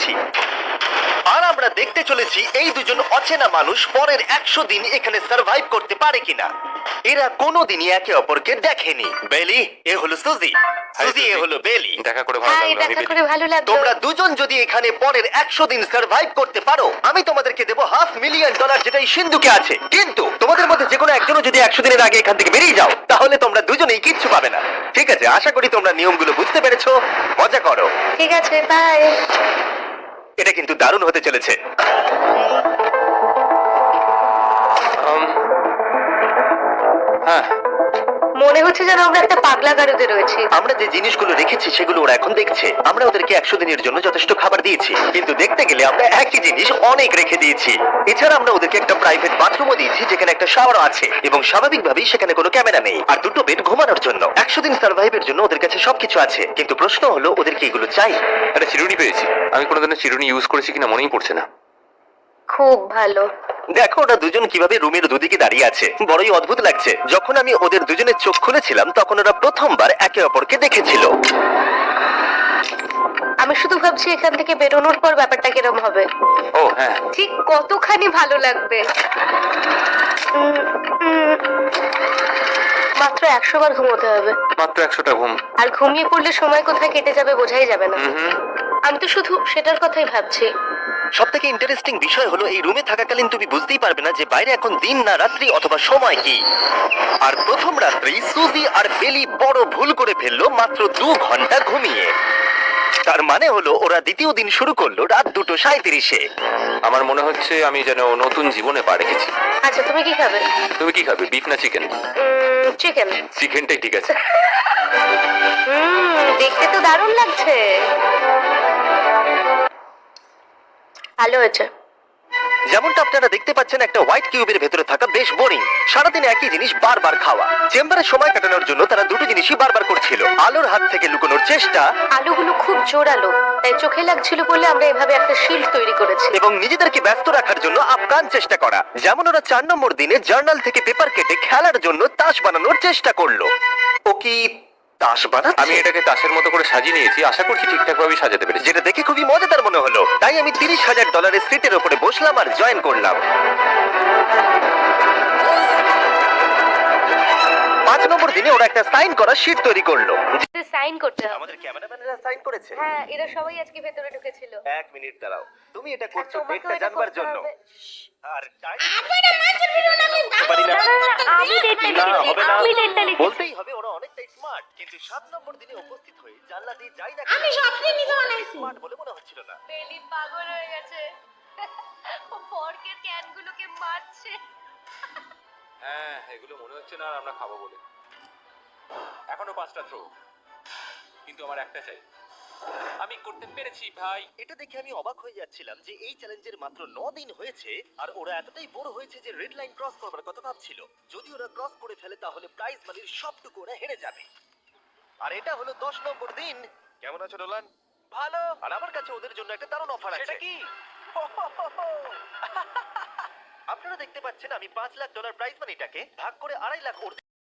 চলেছি। আর আমরা দেখতে চলেছি এই দুজন অচেনা মানুষ পরের 100 দিন এখানে সার্ভাইভ করতে পারে কিনা। এরা কোনোদিনই একে অপরকে দেখেনি। বেলি, এ হলো সুজি। সুজি, এ হলো বেলি। দেখা করে ভালো হাই, লাগলো। দেখা করে ভালো লাগলো। তোমরা দুজন যদি এখানে পরের 100 দিন সার্ভাইভ করতে পারো, আমি তোমাদেরকে দেবো $500,000, যেটা এই সিন্ধুকে আছে। কিন্তু তোমাদের মধ্যে যে কোনো একজনও যদি 100 দিনের আগে এখান থেকে বেরিয়ে যাও, তাহলে তোমরা দুজনেই কিচ্ছু পাবে না। ঠিক আছে, আশা করি তোমরা নিয়মগুলো বুঝতে পেরেছো। মজা করো। ঠিক আছে, বাই। এটা কিন্তু দারুণ হতে চলেছে। হ্যাঁ, মনে হচ্ছে যেন আমরা একটা পাগলা গারদে রয়েছি। আমরা যে জিনিসগুলো রেখেছি সেগুলো ওরা এখন দেখছে। আমরা ওদেরকে 100 দিনের জন্য যথেষ্ট খাবার দিয়েছি, কিন্তু দেখতে গেলে আমরা একই জিনিস অনেক রেখে দিয়েছি। এছাড়া আমরা ওদেরকে একটা প্রাইভেট বাথরুমও দিয়েছি, যেখানে একটা শাওয়ারও আছে, এবং স্বাভাবিকভাবেই সেখানে কোনো ক্যামেরা নেই, আর দুটো বেড ঘুমানোর জন্য। 100 দিন সার্ভাইভের জন্য ওদের কাছে সবকিছু আছে, কিন্তু প্রশ্ন হলো ওদেরকে এগুলো চাই। একটা চিরুনি পেয়েছি। আমি কোনোদিনও চিরুনি ইউজ করেছি কিনা মনেই পড়ছে না। খুব ভালো। দেখো ওরা দুজন কিভাবে রুমের দুদিকে দাঁড়িয়ে আছে, বড়ই অদ্ভুত লাগছে। যখন আমি ওদের দুজনের চোখ খুলেছিলাম, তখন ওরা প্রথমবার একে অপরকে দেখেছিল। আমি শুধু ভাবছি এখান থেকে বেরোনোর পর ব্যাপারটা কিরম হবে। ও হ্যাঁ, ঠিক কতখানি ভালো লাগবে। উম, উম, মাত্র 100 বার ঘুমোতে হবে, মাত্র 100টা ঘুম। আর ঘুমিয়ে পড়লে সময় কোথায় কেটে যাবে বোঝাই যাবে না। হুম। আমি তো শুধু সেটার কথাই ভাবছি। সব থেকে ইন্টারেস্টিং বিষয় হলো এই রুমে থাকাকালীন তুমি বুঝতেই পারবে না যে বাইরে এখন দিন না রাত্রি অথবা সময় কি। আর প্রথম রাত্রি সুজি আর বেলি বড় ভুল করে ফেললো মাত্র 2 ঘন্টা ঘুমিয়ে। তার মানে হলো ওরা দ্বিতীয় দিন শুরু করলো রাত 2:37-এ। আমার মনে হচ্ছে আমি যেন নতুন জীবনে পা রেখেছি। আচ্ছা, তুমি কি খাবে? তুমি কি খাবে, বিফ না চিকেন? চিকেন। চিকেনটাই ঠিক আছে। দেখতে তো দারুণ লাগছে। ভালো হয়েছে। যেমনটা আপনারা দেখতে পাচ্ছেন, একটা হোয়াইট কিউবের ভেতরে থাকা বেশ বোরিং। সারাদিন একই জিনিস বারবার খাওয়া। চেম্বারে সময় কাটানোর জন্য তারা দুটো জিনিসই বারবার করছিল: আলোর হাত থেকে লুকোনোর চেষ্টা, আলুগুলো খুব জোরালো, তাই চোখে লাগছিল বলে আমরা এভাবে একটা শিল্ড তৈরি করেছি। এবং নিজেদেরকে ব্যস্ত রাখার জন্য আপ্রাণ চেষ্টা করা। যেমন ওরা 4 নম্বর দিনে জার্নাল থেকে পেপার কেটে খেলার জন্য তাস বানানোর চেষ্টা করলো। ও কি তাস বানাচ্ছে? আমি এটাকে তাসের মতো করে সাজিয়ে নিয়েছি, আশা করছি ঠিকঠাক ভাবে সাজাতে পেরেছি। যেটা দেখে খুবই মজাদার মনে হলো, তাই আমি $30,000 সিটের উপরে বসলাম আর জয়েন করলাম। 5 নম্বর দিনে ওরা একটা সাইন করা শীট তৈরি করলো। সাইন করতে হবে। আমাদের ক্যামেরাম্যানেরা সাইন করেছে। হ্যাঁ, এরা সবাই আজকে ভেতরে ঢুকেছিল। 1 মিনিট দাঁড়াও, তুমি এটা করছো তোমাকেও ডেটটা এটা জানবার করতে জন্য। হবে। আর টাইম না, না, না, আমি ডেটটা না, লিখেছি। হবে না। আমি ডেটটা লিখেছি। বলতেই হবে ওরা অনেকটাই স্মার্ট, কিন্তু 7 নম্বর দিনে উপস্থিত হয়ে জানলা দিয়ে যাই না আমি স্বপ্নে নিজে বানাইছি। স্মার্ট বলে মনে হচ্ছিল না। বেলি পাগল হয়ে গেছে। ও পর্কের ক্যানগুলোকে মারছে। হ্যাঁ, এগুলো মনে হচ্ছে না আর আমরা খাবো বলে। এখনো 5টা থ্রো, কিন্তু আমার একটা চাই। আমি করতে পেরেছি ভাই। এটা দেখে আমি অবাক হয়ে যাচ্ছিলাম যে এই চ্যালেঞ্জের মাত্র 9 দিন হয়েছে আর ওরা এতটাই বড় হয়েছে যে রেড লাইন ক্রস করবার কথা ভাবছিল। যদি ওরা ক্রস করে ফেলে তাহলে প্রাইজ মানির সবটুকু ওরা হেরে যাবে। আর এটা হলো 10 নম্বর দিন। কেমন আছো নোলান? ভালো। আর আমার কাছে ওদের জন্য একটা দারুণ অফার আছে। সেটা কি? আপনারা দেখতে পাচ্ছেন আমি $5 লাখ প্রাইজ মানিটাকে ভাগ করে 2.5 লাখ ওর